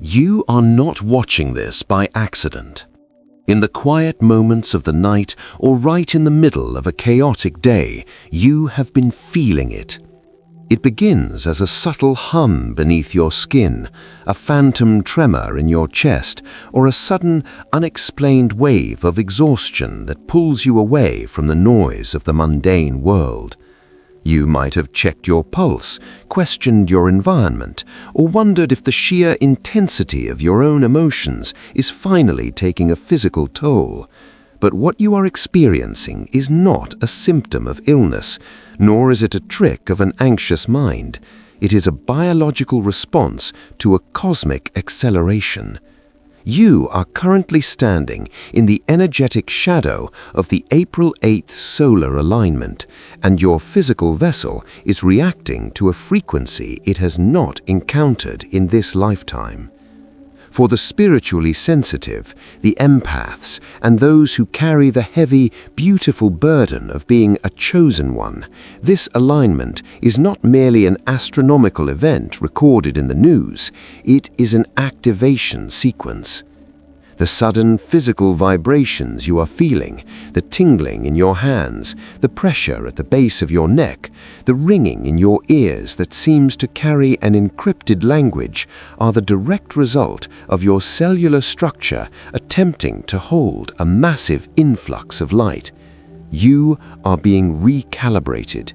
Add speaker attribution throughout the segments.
Speaker 1: You are not watching this by accident. In the quiet moments of the night or right in the middle of a chaotic day, you have been feeling it. It begins as a subtle hum beneath your skin, a phantom tremor in your chest, or a sudden, unexplained wave of exhaustion that pulls you away from the noise of the mundane world. You might have checked your pulse, questioned your environment, or wondered if the sheer intensity of your own emotions is finally taking a physical toll. But what you are experiencing is not a symptom of illness, nor is it a trick of an anxious mind. It is a biological response to a cosmic acceleration. You are currently standing in the energetic shadow of the April 8th solar alignment, and your physical vessel is reacting to a frequency it has not encountered in this lifetime. For the spiritually sensitive, the empaths, and those who carry the heavy, beautiful burden of being a chosen one, this alignment is not merely an astronomical event recorded in the news, it is an activation sequence. The sudden physical vibrations you are feeling, the tingling in your hands, the pressure at the base of your neck, the ringing in your ears that seems to carry an encrypted language are the direct result of your cellular structure attempting to hold a massive influx of light. You are being recalibrated.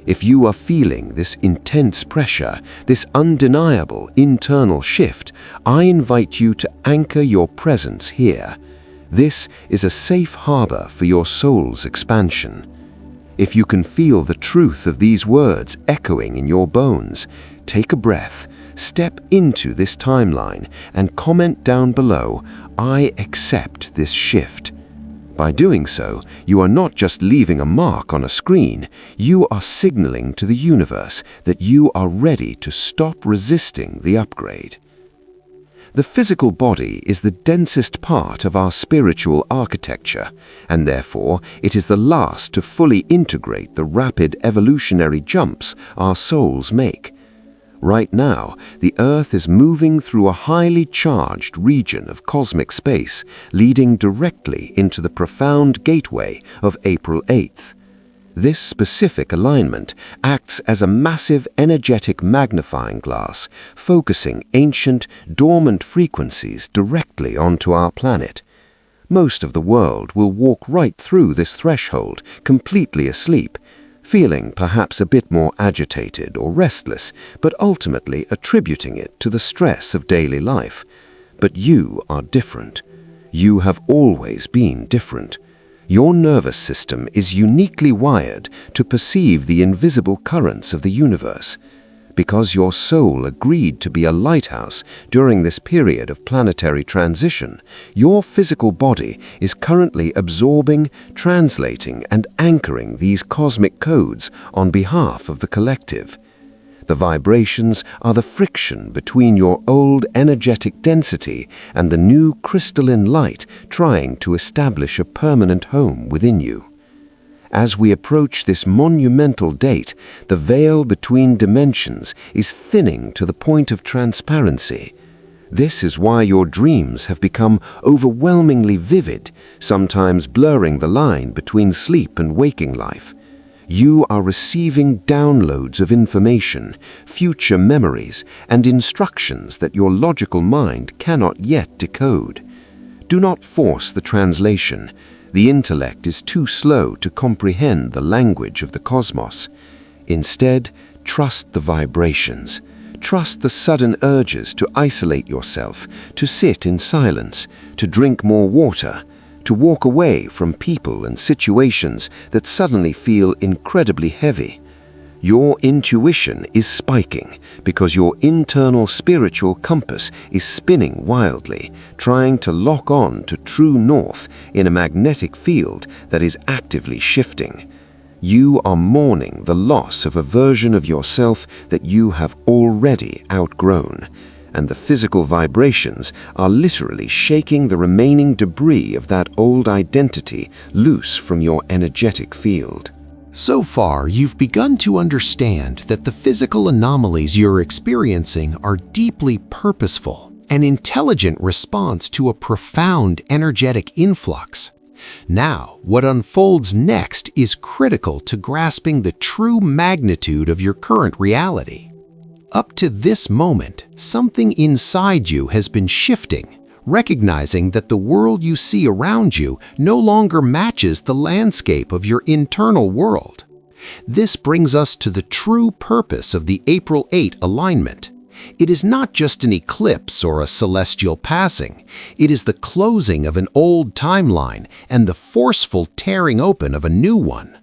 Speaker 1: If you are feeling this intense pressure, this undeniable internal shift, I invite you to anchor your presence here. This is a safe harbor for your soul's expansion. If you can feel the truth of these words echoing in your bones, take a breath, step into this timeline, and comment down below, "I accept this shift." By doing so, you are not just leaving a mark on a screen, you are signaling to the universe that you are ready to stop resisting the upgrade. The physical body is the densest part of our spiritual architecture, and therefore it is the last to fully integrate the rapid evolutionary jumps our souls make. Right now, the Earth is moving through a highly charged region of cosmic space, leading directly into the profound gateway of April 8th. This specific alignment acts as a massive energetic magnifying glass, focusing ancient, dormant frequencies directly onto our planet. Most of the world will walk right through this threshold, completely asleep, feeling perhaps a bit more agitated or restless, but ultimately attributing it to the stress of daily life. But you are different. You have always been different. Your nervous system is uniquely wired to perceive the invisible currents of the universe. Because your soul agreed to be a lighthouse during this period of planetary transition, your physical body is currently absorbing, translating, and anchoring these cosmic codes on behalf of the collective. The vibrations are the friction between your old energetic density and the new crystalline light trying to establish a permanent home within you. As we approach this monumental date, the veil between dimensions is thinning to the point of transparency. This is why your dreams have become overwhelmingly vivid, sometimes blurring the line between sleep and waking life. You are receiving downloads of information, future memories, and instructions that your logical mind cannot yet decode. Do not force the translation. The intellect is too slow to comprehend the language of the cosmos. Instead, trust the vibrations. Trust the sudden urges to isolate yourself, to sit in silence, to drink more water, to walk away from people and situations that suddenly feel incredibly heavy. Your intuition is spiking because your internal spiritual compass is spinning wildly, trying to lock on to true north in a magnetic field that is actively shifting. You are mourning the loss of a version of yourself that you have already outgrown, and the physical vibrations are literally shaking the remaining debris of that old identity loose from your energetic field.
Speaker 2: So far, you've begun to understand that the physical anomalies you're experiencing are deeply purposeful. an intelligent response to a profound energetic influx. Now, what unfolds next is critical to grasping the true magnitude of your current reality. Up to this moment, something inside you has been shifting, recognizing that the world you see around you no longer matches the landscape of your internal world. This brings us to the true purpose of the April 8 alignment. It is not just an eclipse or a celestial passing. It is the closing of an old timeline and the forceful tearing open of a new one.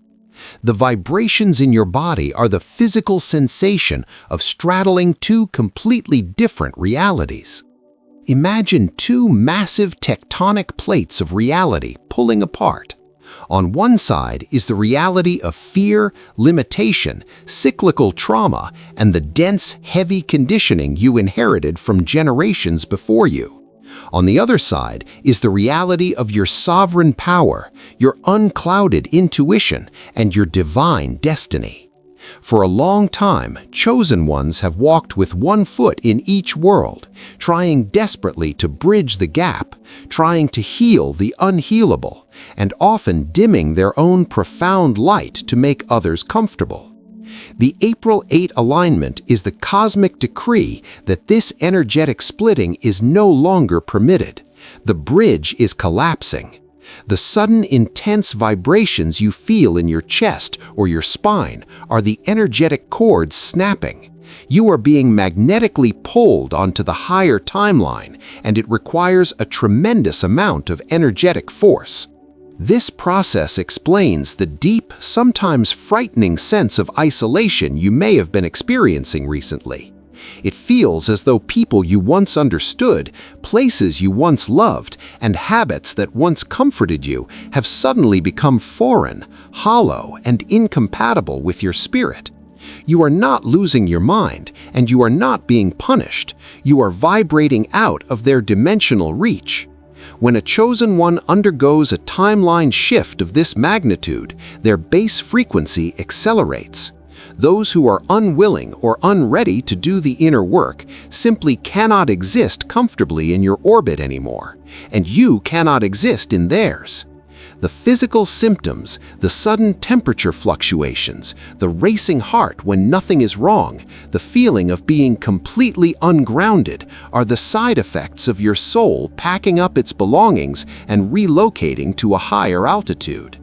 Speaker 2: The vibrations in your body are the physical sensation of straddling two completely different realities. Imagine two massive tectonic plates of reality pulling apart. On one side is the reality of fear, limitation, cyclical trauma, and the dense, heavy conditioning you inherited from generations before you. On the other side is the reality of your sovereign power, your unclouded intuition, and your divine destiny. For a long time, chosen ones have walked with one foot in each world, trying desperately to bridge the gap, trying to heal the unhealable, and often dimming their own profound light to make others comfortable. The April 8 alignment is the cosmic decree that this energetic splitting is no longer permitted. The bridge is collapsing. The sudden intense vibrations you feel in your chest or your spine are the energetic cords snapping. You are being magnetically pulled onto the higher timeline, and it requires a tremendous amount of energetic force. This process explains the deep, sometimes frightening sense of isolation you may have been experiencing recently. It feels as though people you once understood, places you once loved, and habits that once comforted you have suddenly become foreign, hollow, and incompatible with your spirit. You are not losing your mind, and you are not being punished. You are vibrating out of their dimensional reach. When a chosen one undergoes a timeline shift of this magnitude, their base frequency accelerates. Those who are unwilling or unready to do the inner work simply cannot exist comfortably in your orbit anymore, and you cannot exist in theirs. The physical symptoms, the sudden temperature fluctuations, the racing heart when nothing is wrong, the feeling of being completely ungrounded are the side effects of your soul packing up its belongings and relocating to a higher altitude.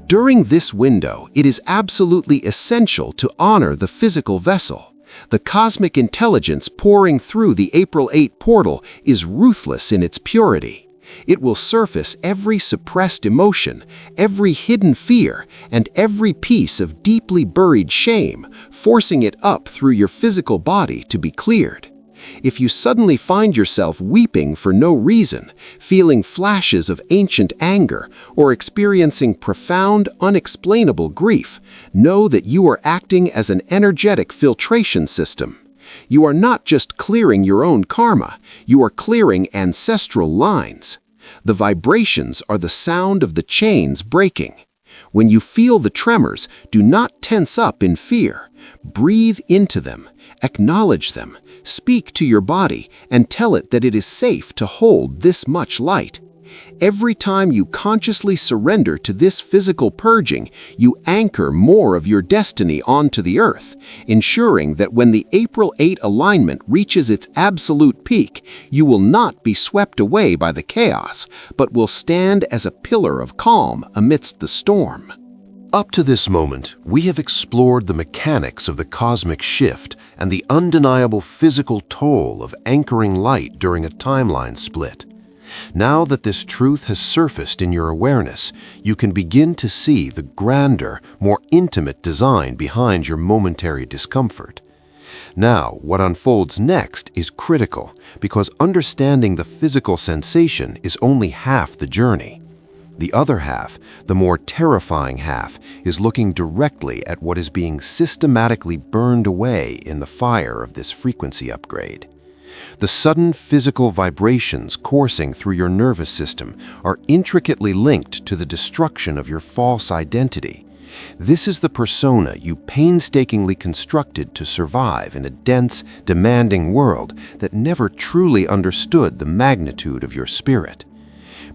Speaker 2: During this window, it is absolutely essential to honor the physical vessel. The cosmic intelligence pouring through the April 8 portal is ruthless in its purity. It will surface every suppressed emotion, every hidden fear, and every piece of deeply buried shame, forcing it up through your physical body to be cleared. If you suddenly find yourself weeping for no reason, feeling flashes of ancient anger, or experiencing profound, unexplainable grief, know that you are acting as an energetic filtration system. You are not just clearing your own karma, you are clearing ancestral lines. The vibrations are the sound of the chains breaking. When you feel the tremors, do not tense up in fear. Breathe into them, acknowledge them, speak to your body, and tell it that it is safe to hold this much light. Every time you consciously surrender to this physical purging, you anchor more of your destiny onto the earth, ensuring that when the April 8 alignment reaches its absolute peak, you will not be swept away by the chaos, but will stand as a pillar of calm amidst the storm.
Speaker 1: Up to this moment, we have explored the mechanics of the cosmic shift and the undeniable physical toll of anchoring light during a timeline split. Now that this truth has surfaced in your awareness, you can begin to see the grander, more intimate design behind your momentary discomfort. Now, what unfolds next is critical because understanding the physical sensation is only half the journey. The other half, the more terrifying half, is looking directly at what is being systematically burned away in the fire of this frequency upgrade. The sudden physical vibrations coursing through your nervous system are intricately linked to the destruction of your false identity.
Speaker 2: This is the persona you painstakingly constructed to survive in a dense, demanding world that never truly understood the magnitude of your spirit.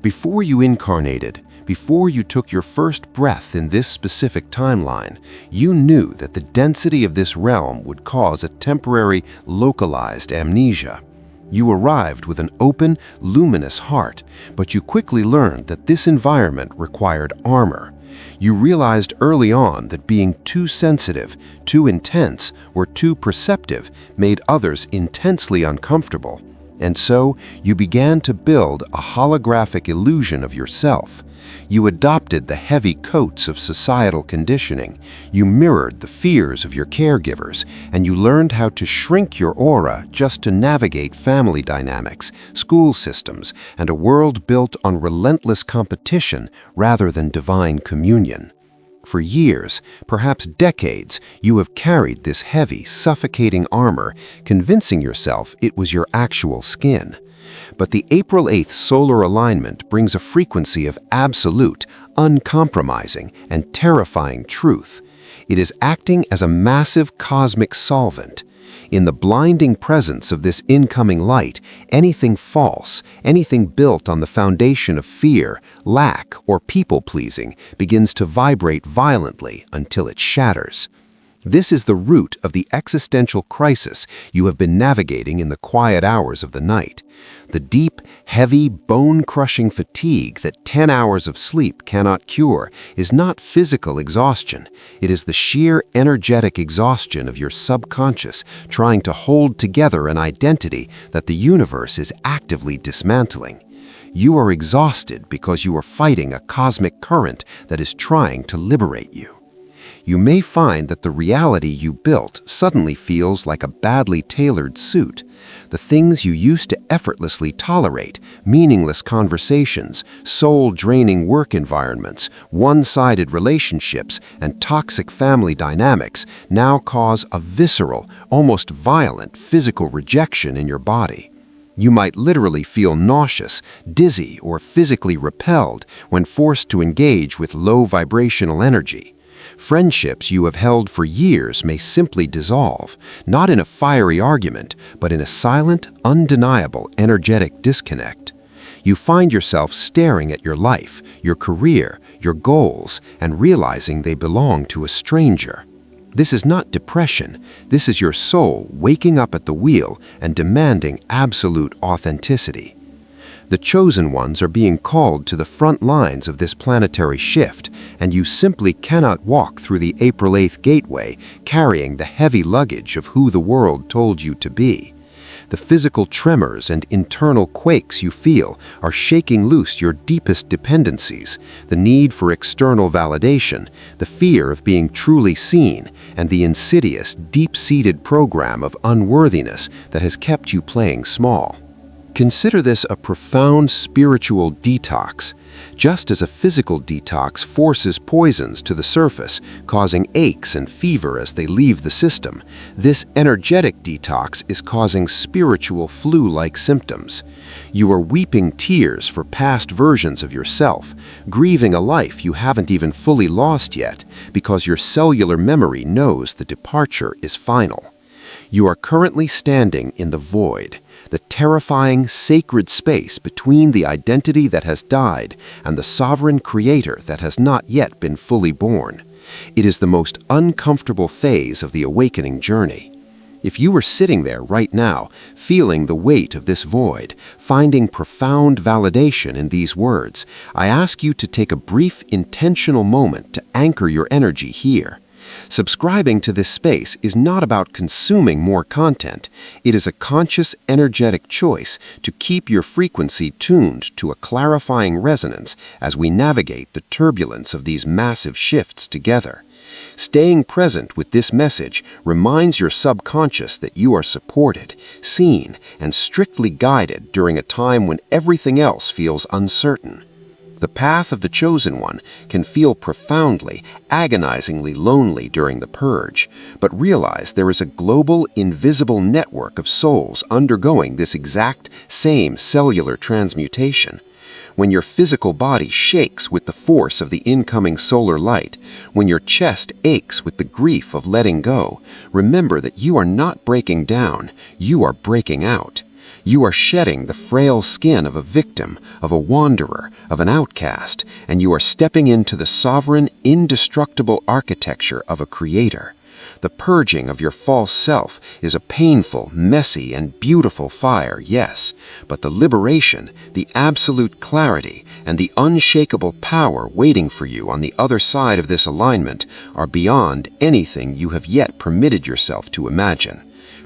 Speaker 2: Before you incarnated, before you took your first breath in this specific timeline, you knew that the density of this realm would cause a temporary, localized amnesia. You arrived with an open, luminous heart, but you quickly learned that this environment required armor. You realized early on that being too sensitive, too intense, or too perceptive made others intensely uncomfortable. And so, you began to build a holographic illusion of yourself. You adopted the heavy coats of societal conditioning, you mirrored the fears of your caregivers, and you learned how to shrink your aura just to navigate family dynamics, school systems, and a world built on relentless competition rather than divine communion. For years, perhaps decades, you have carried this heavy, suffocating armor, convincing yourself it was your actual skin. But the April 8th solar alignment brings a frequency of absolute, uncompromising, and terrifying truth. It is acting as a massive cosmic solvent. In the blinding presence of this incoming light, anything false, anything built on the foundation of fear, lack, or people-pleasing begins to vibrate violently until it shatters. This is the root of the existential crisis you have been navigating in the quiet hours of the night. The deep, heavy, bone-crushing fatigue that 10 hours of sleep cannot cure is not physical exhaustion. It is the sheer energetic exhaustion of your subconscious trying to hold together an identity that the universe is actively dismantling. You are exhausted because you are fighting a cosmic current that is trying to liberate you. You may find that the reality you built suddenly feels like a badly tailored suit. The things you used to effortlessly tolerate, meaningless conversations, soul-draining work environments, one-sided relationships, and toxic family dynamics now cause a visceral, almost violent physical rejection in your body. You might literally feel nauseous, dizzy, or physically repelled when forced to engage with low vibrational energy. Friendships you have held for years may simply dissolve, not in a fiery argument, but in a silent, undeniable energetic disconnect. You find yourself staring at your life, your career, your goals, and realizing they belong to a stranger. This is not depression. This is your soul waking up at the wheel and demanding absolute authenticity. The chosen ones are being called to the front lines of this planetary shift, and you simply cannot walk through the April 8th gateway carrying the heavy luggage of who the world told you to be. The physical tremors and internal quakes you feel are shaking loose your deepest dependencies, the need for external validation, the fear of being truly seen, and the insidious, deep-seated program of unworthiness that has kept you playing small. Consider this a profound spiritual detox. Just as a physical detox forces poisons to the surface, causing aches and fever as they leave the system, this energetic detox is causing spiritual flu-like symptoms. You are weeping tears for past versions of yourself, grieving a life you haven't even fully lost yet, because your cellular memory knows the departure is final. You are currently standing in the void, the terrifying, sacred space between the identity that has died and the sovereign creator that has not yet been fully born. It is the most uncomfortable phase of the awakening journey. If you were sitting there right now, feeling the weight of this void, finding profound validation in these words, I ask you to take a brief, intentional moment to anchor your energy here. Subscribing to this space is not about consuming more content. It is a conscious, energetic choice to keep your frequency tuned to a clarifying resonance as we navigate the turbulence of these massive shifts together. Staying present with this message reminds your subconscious that you are supported, seen, and strictly guided during a time when everything else feels uncertain. The path of the chosen one can feel profoundly, agonizingly lonely during the purge, but realize there is a global, invisible network of souls undergoing this exact same cellular transmutation. when your physical body shakes with the force of the incoming solar light, when your chest aches with the grief of letting go, remember that you are not breaking down, you are breaking out. You are shedding the frail skin of a victim, of a wanderer, of an outcast, and you are stepping into the sovereign, indestructible architecture of a creator. The purging of your false self is a painful, messy, and beautiful fire, yes, but the liberation, the absolute clarity, and the unshakable power waiting for you on the other side of this alignment are beyond anything you have yet permitted yourself to imagine.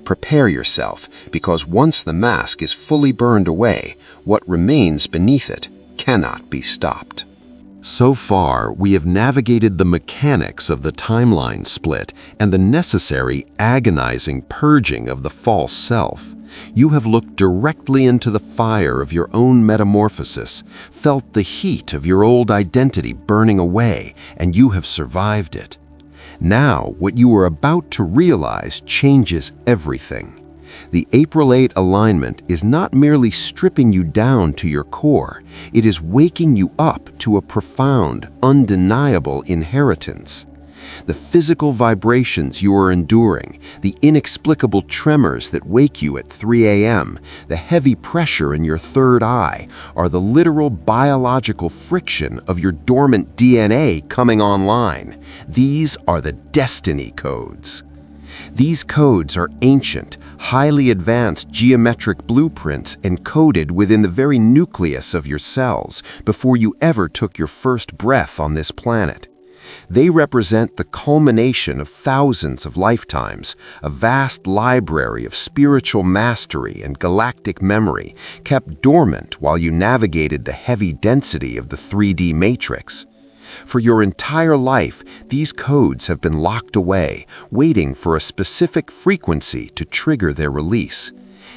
Speaker 2: Prepare yourself, because once the mask is fully burned away, what remains beneath it cannot be stopped.
Speaker 1: So far, we have navigated the mechanics of the timeline split and the necessary agonizing purging of the false self. You have looked directly into the fire of your own metamorphosis, felt the heat of your old identity burning away, and you have survived it. Now, what you are about to realize changes everything. The April 8 alignment is not merely stripping you down to your core, it is waking you up to a profound, undeniable inheritance. The physical vibrations you are enduring, the inexplicable tremors that wake you at 3 a.m., the heavy pressure in your third eye, are the literal biological friction of your dormant DNA coming online. These are the destiny codes. These codes are ancient, highly advanced geometric blueprints encoded within the very nucleus of your cells before you ever took your first breath on this planet. They represent the culmination of thousands of lifetimes, a vast library of spiritual mastery and galactic memory kept dormant while you navigated the heavy density of the 3D matrix. For your entire life, these codes have been locked away, waiting for a specific frequency to trigger their release.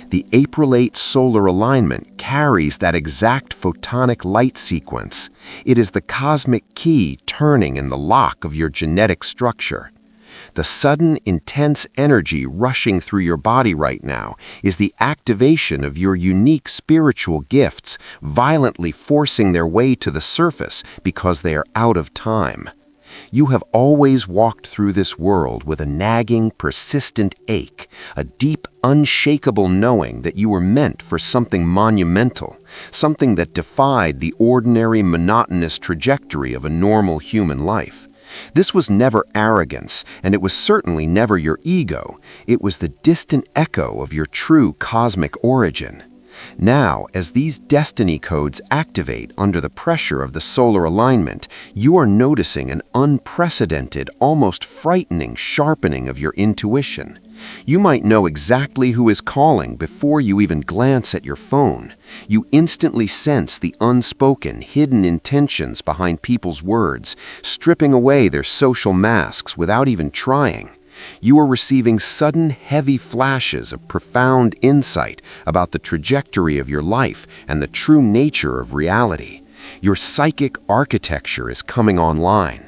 Speaker 1: The April 8 solar alignment carries that exact photonic light sequence. It is the cosmic key turning in the lock of your genetic structure. The sudden, intense energy rushing through your body right now is the activation of your unique spiritual gifts, violently forcing their way to the surface because they are out of time. You have always walked through this world with a nagging, persistent ache, a deep, unshakable knowing that you were meant for something monumental, something that defied the ordinary, monotonous trajectory of a normal human life. This was never arrogance, and it was certainly never your ego. It was the distant echo of your true cosmic origin. Now, as these destiny codes activate under the pressure of the solar alignment, you are noticing an unprecedented, almost frightening sharpening of your intuition. You might know exactly who is calling before you even glance at your phone. You instantly sense the unspoken, hidden intentions behind people's words, stripping away their social masks without even trying. You are receiving sudden, heavy flashes of profound insight about the trajectory of your life and the true nature of reality. Your psychic architecture is coming online.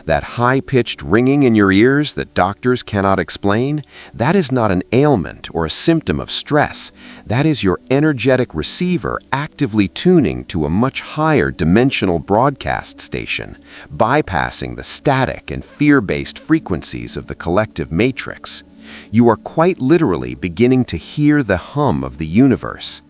Speaker 1: That high-pitched ringing in your ears that doctors cannot explain, that is not an ailment or a symptom of stress. That is your energetic receiver actively tuning to a much higher dimensional broadcast station, bypassing the static and fear-based frequencies of the collective matrix. You are quite literally beginning to hear the hum of the universe.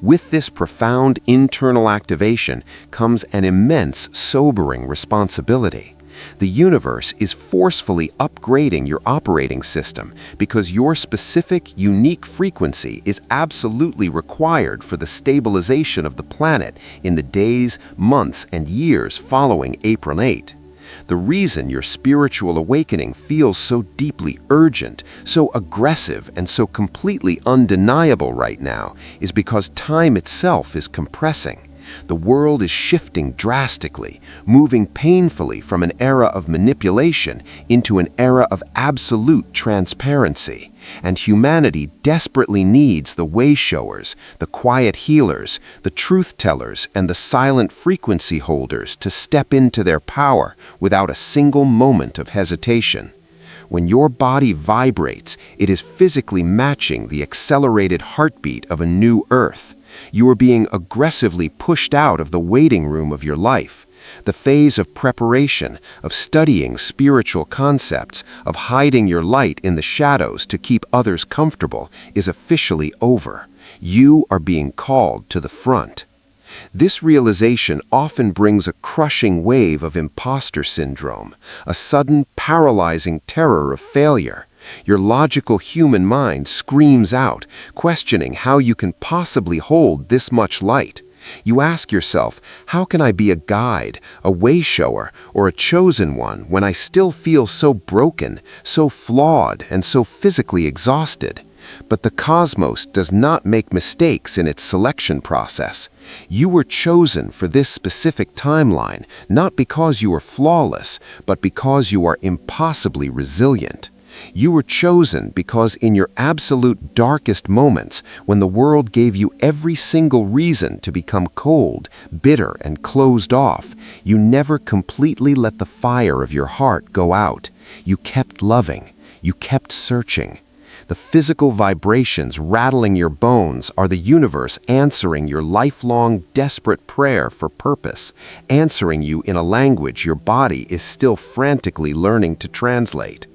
Speaker 1: With this profound internal activation comes an immense, sobering responsibility. The universe is forcefully upgrading your operating system because your specific, unique frequency is absolutely required for the stabilization of the planet in the days, months, and years following April 8. The reason your spiritual awakening feels so deeply urgent, so aggressive, and so completely undeniable right now is because time itself is compressing. The world is shifting drastically, moving painfully from an era of manipulation into an era of absolute transparency. And humanity desperately needs the way-showers, the quiet healers, the truth-tellers, and the silent frequency holders to step into their power without a single moment of hesitation.
Speaker 2: When your body vibrates, it is physically matching the accelerated heartbeat of a new earth. You are being aggressively pushed out of the waiting room of your life. The phase of preparation, of studying spiritual concepts, of hiding your light in the shadows to keep others comfortable, is officially over. You are being called to the front. This realization often brings a crushing wave of imposter syndrome, a sudden paralyzing terror of failure. Your logical human mind screams out, questioning how you can possibly hold this much light. You ask yourself, how can I be a guide, a way-shower, or a chosen one when I still feel so broken, so flawed, and so physically exhausted? But the cosmos does not make mistakes in its selection process. You were chosen for this specific timeline, not because you are flawless, but because you are impossibly resilient. You were chosen because in your absolute darkest moments, when the world gave you every single reason to become cold, bitter, and closed off, you never completely let the fire of your heart go out. You kept loving. You kept searching. The physical vibrations rattling your bones are the universe answering your lifelong desperate prayer for purpose, answering you in a language your body is still frantically learning to translate.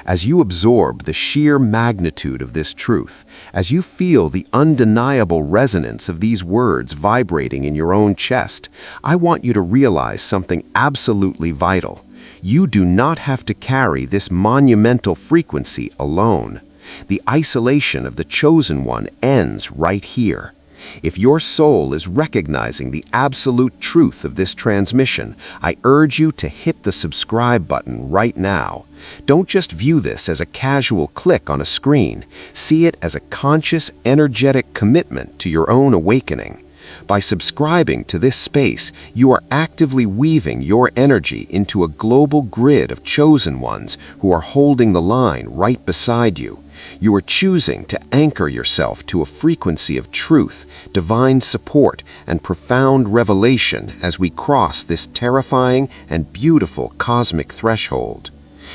Speaker 2: As you absorb the sheer magnitude of this truth, as you feel the undeniable resonance of these words vibrating in your own chest, I want you to realize something absolutely vital. You do not have to carry this monumental frequency alone. The isolation of the chosen one ends right here. If your soul is recognizing the absolute truth of this transmission, I urge you to hit the subscribe button right now. Don't just view this as a casual click on a screen. See it as a conscious, energetic commitment to your own awakening. By subscribing to this space, you are actively weaving your energy into a global grid of chosen ones who are holding the line right beside you. You are choosing to anchor yourself to a frequency of truth, divine support, and profound revelation as we cross this terrifying and beautiful cosmic threshold.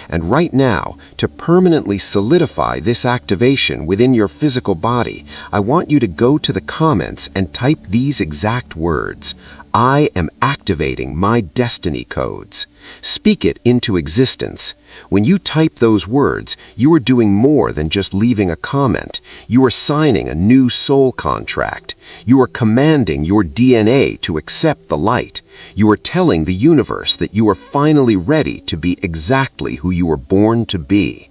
Speaker 2: And right now, to permanently solidify this activation within your physical body, I want you to go to the comments and type these exact words. I am activating my destiny codes. Speak it into existence. When you type those words, you are doing more than just leaving a comment. You are signing a new soul contract. You are commanding your DNA to accept the light. You are telling the universe that you are finally ready to be exactly who you were born to be.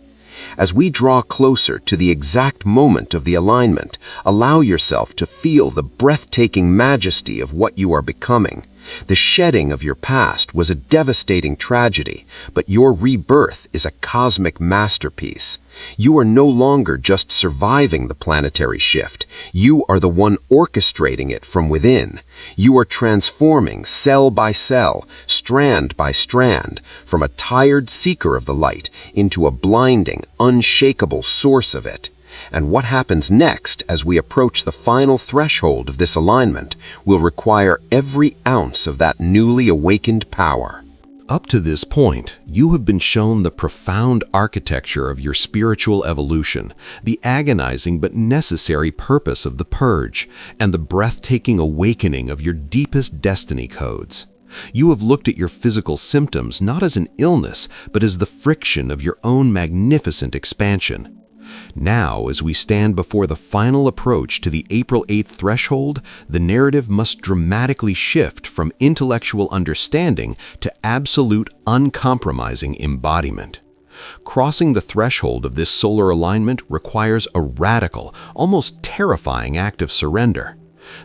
Speaker 2: As we draw closer to the exact moment of the alignment, allow yourself to feel the breathtaking majesty of what you are becoming. The shedding of your past was a devastating tragedy, but your rebirth is a cosmic masterpiece. You are no longer just surviving the planetary shift. You are the one orchestrating it from within. You are transforming cell by cell, strand by strand, from a tired seeker of the light into a blinding, unshakable source of it. And what happens next as we approach the final threshold of this alignment will require every ounce of that newly awakened power.
Speaker 1: Up to this point, you have been shown the profound architecture of your spiritual evolution, the agonizing but necessary purpose of the purge, and the breathtaking awakening of your deepest destiny codes. You have looked at your physical symptoms not as an illness, but as the friction of your own magnificent expansion. Now, as we stand before the final approach to the April 8th threshold, the narrative must dramatically shift from intellectual understanding to absolute, uncompromising embodiment. Crossing the threshold of this solar alignment requires a radical, almost terrifying act of surrender.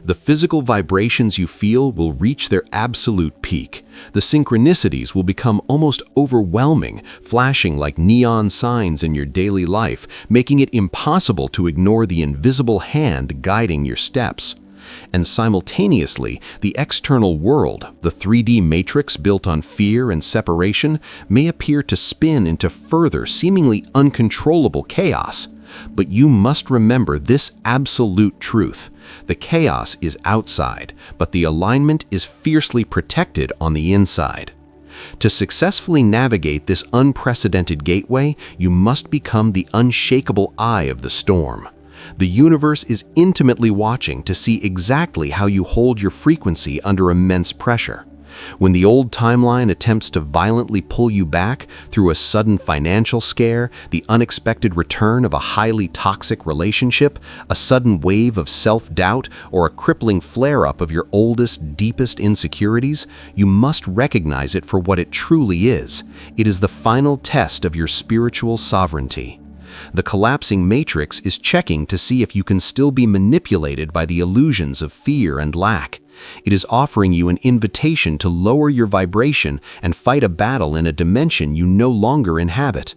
Speaker 1: The physical vibrations you feel will reach their absolute peak. The synchronicities will become almost overwhelming, flashing like neon signs in your daily life, making it impossible to ignore the invisible hand guiding your steps. And simultaneously, the external world, the 3D matrix built on fear and separation, may appear to spin into further, seemingly uncontrollable chaos. But you must remember this absolute truth. The chaos is outside, but the alignment is fiercely protected on the inside.
Speaker 2: To successfully navigate this unprecedented gateway, you must become the unshakable eye of the storm. The universe is intimately watching to see exactly how you hold your frequency under immense pressure. When the old timeline attempts to violently pull you back through a sudden financial scare, the unexpected return of a highly toxic relationship, a sudden wave of self-doubt, or a crippling flare-up of your oldest, deepest insecurities, you must recognize it for what it truly is. It is the final test of your spiritual sovereignty. The collapsing matrix is checking to see if you can still be manipulated by the illusions of fear and lack. It is offering you an invitation to lower your vibration and fight a battle in a dimension you no longer inhabit.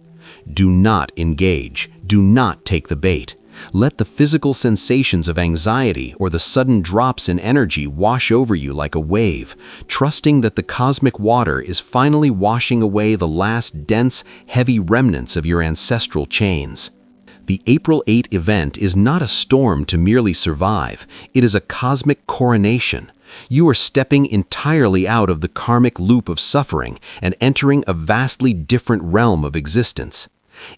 Speaker 2: Do not engage. Do not take the bait. Let the physical sensations of anxiety or the sudden drops in energy wash over you like a wave, trusting that the cosmic water is finally washing away the last dense, heavy remnants of your ancestral chains. The April 8 event is not a storm to merely survive. It is a cosmic coronation. You are stepping entirely out of the karmic loop of suffering and entering a vastly different realm of existence.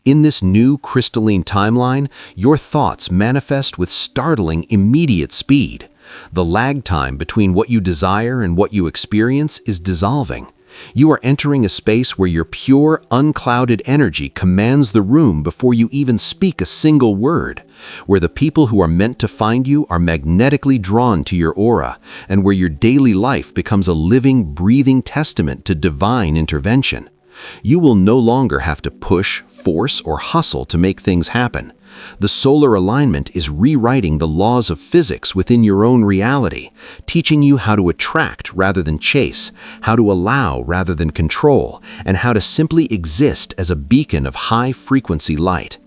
Speaker 2: In this new crystalline timeline, your thoughts manifest with startling, immediate speed. The lag time between what you desire and what you experience is dissolving. You are entering a space where your pure, unclouded energy commands the room before you even speak a single word, where the people who are meant to find you are magnetically drawn to your aura, and where your daily life becomes a living, breathing testament to divine intervention. You will no longer have to push, force, or hustle to make things happen. The solar alignment is rewriting the laws of physics within your own reality, teaching you how to attract rather than chase, how to allow rather than control, and how to simply exist as a beacon of high-frequency light.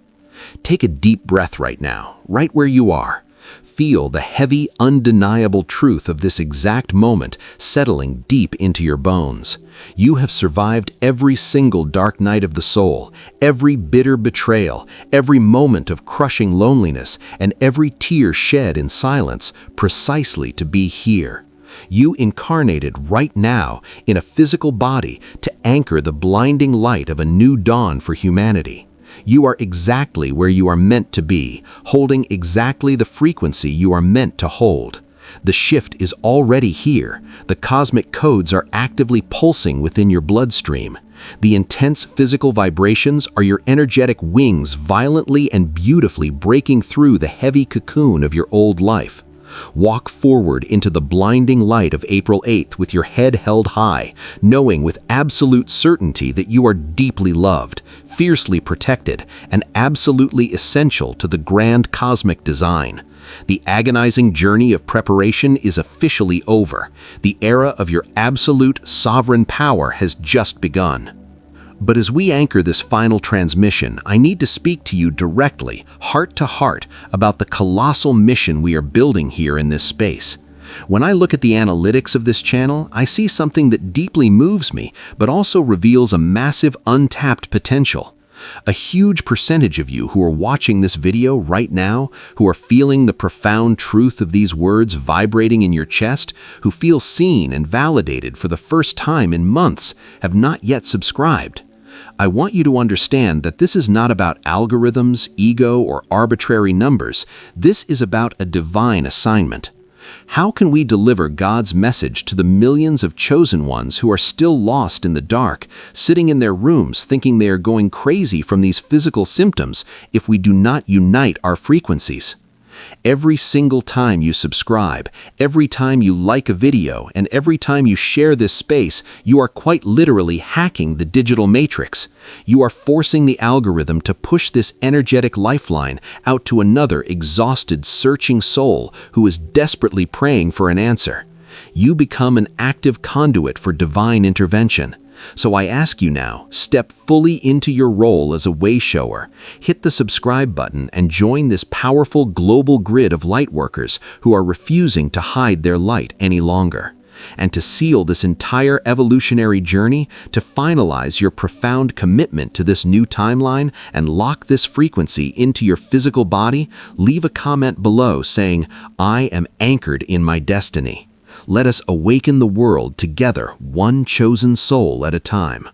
Speaker 2: Take a deep breath right now, right where you are. Feel the heavy, undeniable truth of this exact moment settling deep into your bones. You have survived every single dark night of the soul, every bitter betrayal, every moment of crushing loneliness, and every tear shed in silence, precisely to be here. You incarnated right now in a physical body to anchor the blinding light of a new dawn for humanity. You are exactly where you are meant to be, holding exactly the frequency you are meant to hold. The shift is already here. The cosmic codes are actively pulsing within your bloodstream. The intense physical vibrations are your energetic wings violently and beautifully breaking through the heavy cocoon of your old life. Walk forward into the blinding light of April 8th with your head held high, knowing with absolute certainty that you are deeply loved, fiercely protected, and absolutely essential to the grand cosmic design. The agonizing journey of preparation is officially over. The era of your absolute sovereign power has just begun. But as we anchor this final transmission, I need to speak to you directly, heart to heart, about the colossal mission we are building here in this space. When I look at the analytics of this channel, I see something that deeply moves me, but also reveals a massive untapped potential. A huge percentage of you who are watching this video right now, who are feeling the profound truth of these words vibrating in your chest, who feel seen and validated for the first time in months, have not yet subscribed. I want you to understand that this is not about algorithms, ego, or arbitrary numbers. This is about a divine assignment. How can we deliver God's message to the millions of chosen ones who are still lost in the dark, sitting in their rooms thinking they are going crazy from these physical symptoms if we do not unite our frequencies? Every single time you subscribe, every time you like a video, and every time you share this space, you are quite literally hacking the digital matrix. You are forcing the algorithm to push this energetic lifeline out to another exhausted, searching soul who is desperately praying for an answer. You become an active conduit for divine intervention. So I ask you now, step fully into your role as a way-shower. Hit the subscribe button and join this powerful global grid of lightworkers who are refusing to hide their light any longer. And to seal this entire evolutionary journey, to finalize your profound commitment to this new timeline and lock this frequency into your physical body, leave a comment below saying, "I am anchored in my destiny."
Speaker 3: Let us awaken the world together, one chosen soul at a time.